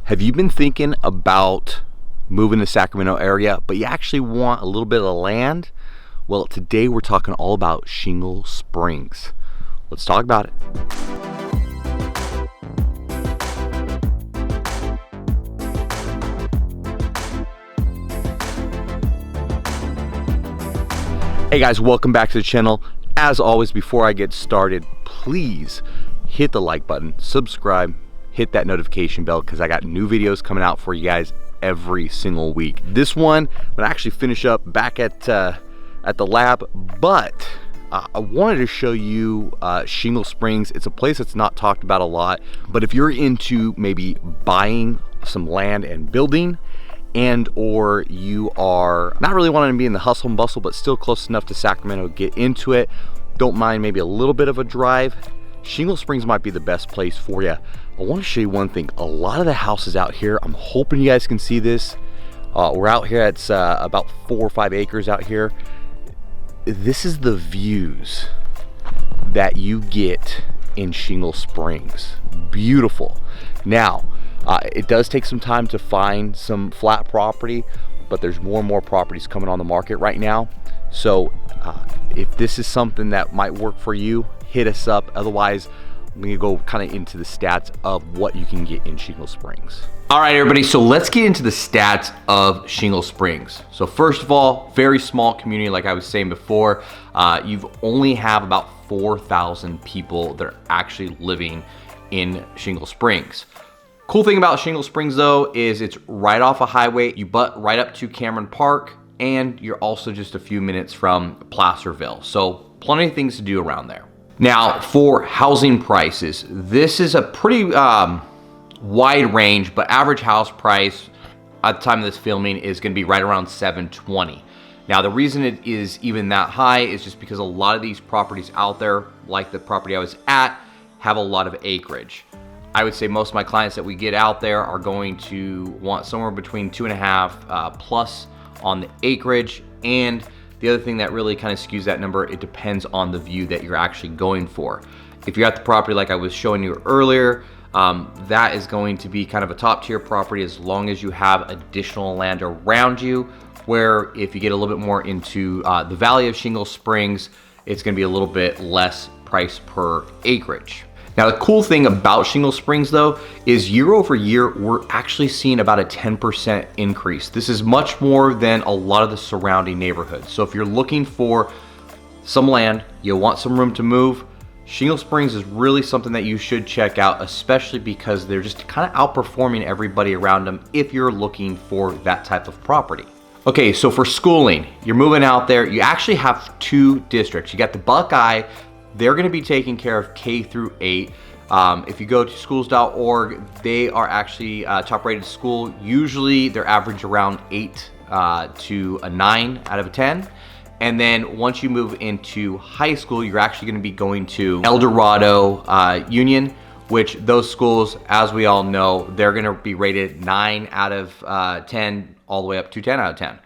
Have you been thinking about moving to Sacramento area, but you actually want a little bit of land? Well, today we're talking all about Shingle Springs. Let's talk about it. Hey guys, welcome back to the channel. As always, before I get started, please hit the like button, subscribe, hit that notification bell, because I got new videos coming out for you guys every single week. This one I'm gonna actually finish up back at the lab, but I wanted to show you Shingle Springs. It's a place that's not talked about a lot, but if you're into maybe buying some land and building, and or you are not really wanting to be in the hustle and bustle but still close enough to Sacramento to get into it, don't mind maybe a little bit of a drive, Shingle Springs might be the best place for you. I want to show you one thing. A lot of the houses out here, I'm hoping you guys can see this. We're out here, it's about 4 or 5 acres out here. This is the views that you get in Shingle Springs. Beautiful. Now, it does take some time to find some flat property, but there's more and more properties coming on the market right now. So if this is something that might work for you, hit us up. Otherwise, I'm gonna go kind of into the stats of what you can get in Shingle Springs. All right, everybody, so let's get into the stats of Shingle Springs. So first of all, very small community, like I was saying before. You've only have about 4,000 people that are actually living in Shingle Springs. Cool thing about Shingle Springs though is it's right off a highway. You butt right up to Cameron Park, and you're also just a few minutes from Placerville. So plenty of things to do around there. Now for housing prices, this is a pretty wide range, but average house price at the time of this filming is gonna be right around $720. Now the reason it is even that high is just because a lot of these properties out there, like the property I was at, have a lot of acreage. I would say most of my clients that we get out there are going to want somewhere between 2.5 plus on the acreage. And the other thing that really kind of skews that number, it depends on the view that you're actually going for. If you're at the property like I was showing you earlier, that is going to be kind of a top tier property as long as you have additional land around you, where if you get a little bit more into the valley of Shingle Springs, it's gonna be a little bit less price per acreage. Now the cool thing about Shingle Springs though is year over year, we're actually seeing about a 10% increase. This is much more than a lot of the surrounding neighborhoods. So if you're looking for some land, you want some room to move, Shingle Springs is really something that you should check out, especially because they're just kind of outperforming everybody around them if you're looking for that type of property. Okay, so for schooling, you're moving out there, you actually have 2 districts. You got the Buckeye. They're gonna be taking care of K through 8. If you go to schools.org, they are actually top rated school. Usually they're average around 8 to a 9 out of a 10. And then once you move into high school, you're actually gonna be going to El Dorado Union, which those schools, as we all know, they're gonna be rated 9 out of 10, all the way up to 10 out of 10.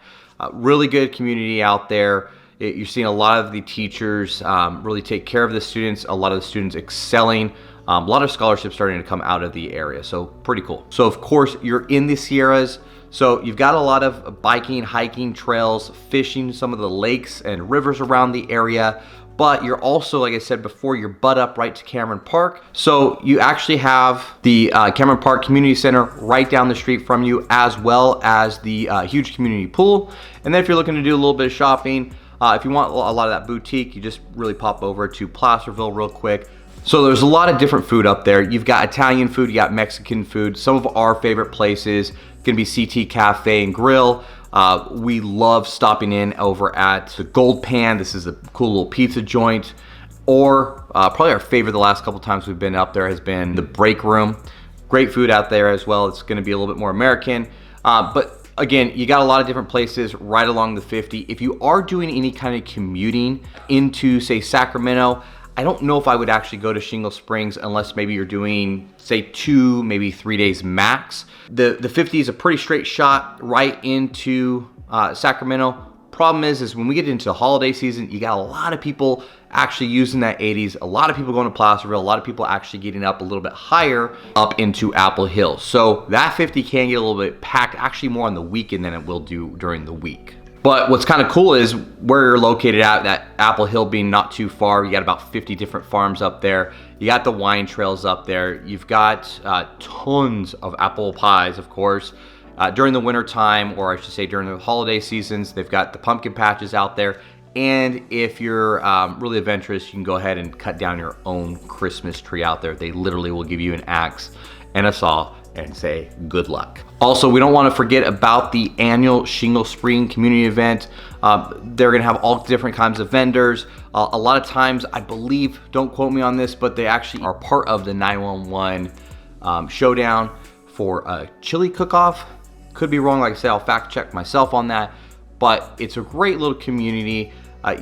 Really good community out there. You're seeing a lot of the teachers really take care of the students, a lot of the students excelling, a lot of scholarships starting to come out of the area, so pretty cool. So of course, you're in the Sierras, so you've got a lot of biking, hiking trails, fishing, some of the lakes and rivers around the area, but you're also, like I said before, you're butt up right to Cameron Park. So you actually have the Cameron Park Community Center right down the street from you, as well as the huge community pool. And then if you're looking to do a little bit of shopping, if you want a lot of that boutique, you just really pop over to Placerville real quick. So there's a lot of different food up there. You've got Italian food, you got Mexican food. Some of our favorite places can be CT Cafe and Grill. We love stopping in over at the Gold Pan. This is a cool little pizza joint. Or probably our favorite the last couple times we've been up there has been the Break Room. Great food out there as well. It's gonna be a little bit more American. But again, you got a lot of different places right along the 50. If you are doing any kind of commuting into, say, Sacramento, I don't know if I would actually go to Shingle Springs unless maybe you're doing, say, 2, maybe 3 days max. The 50 is a pretty straight shot right into Sacramento. problem is when we get into the holiday season, you got a lot of people actually using that 80s, a lot of people going to Placerville, a lot of people actually getting up a little bit higher up into Apple Hill. So that 50 can get a little bit packed, actually more on the weekend than it will do during the week. But what's kind of cool is where you're located at, that Apple Hill being not too far. You got about 50 different farms up there. You got the wine trails up there. You've got tons of apple pies, of course. During the winter time, or I should say during the holiday seasons, they've got the pumpkin patches out there. And if you're really adventurous, you can go ahead and cut down your own Christmas tree out there. They literally will give you an axe and a saw and say good luck. Also, we don't want to forget about the annual Shingle Spring community event. They're going to have all different kinds of vendors. A lot of times, I believe, don't quote me on this, but they actually are part of the 911 showdown for a chili cook-off. Could be wrong, like I said, I'll fact check myself on that, but it's a great little community.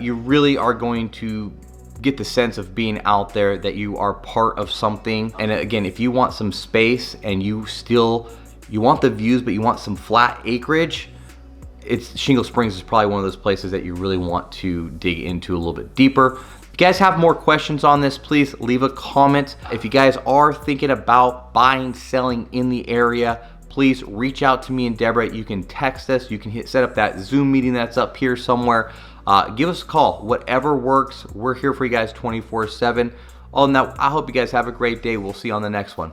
You really are going to get the sense of being out there, that you are part of something. And again, if you want some space and you want the views, but you want some flat acreage, Shingle Springs is probably one of those places that you really want to dig into a little bit deeper. If you guys have more questions on this, please leave a comment. If you guys are thinking about buying, selling in the area, please reach out to me and Deborah. You can text us, you can set up that Zoom meeting that's up here somewhere. Give us a call, whatever works. We're here for you guys 24/7. Other than that, I hope you guys have a great day. We'll see you on the next one.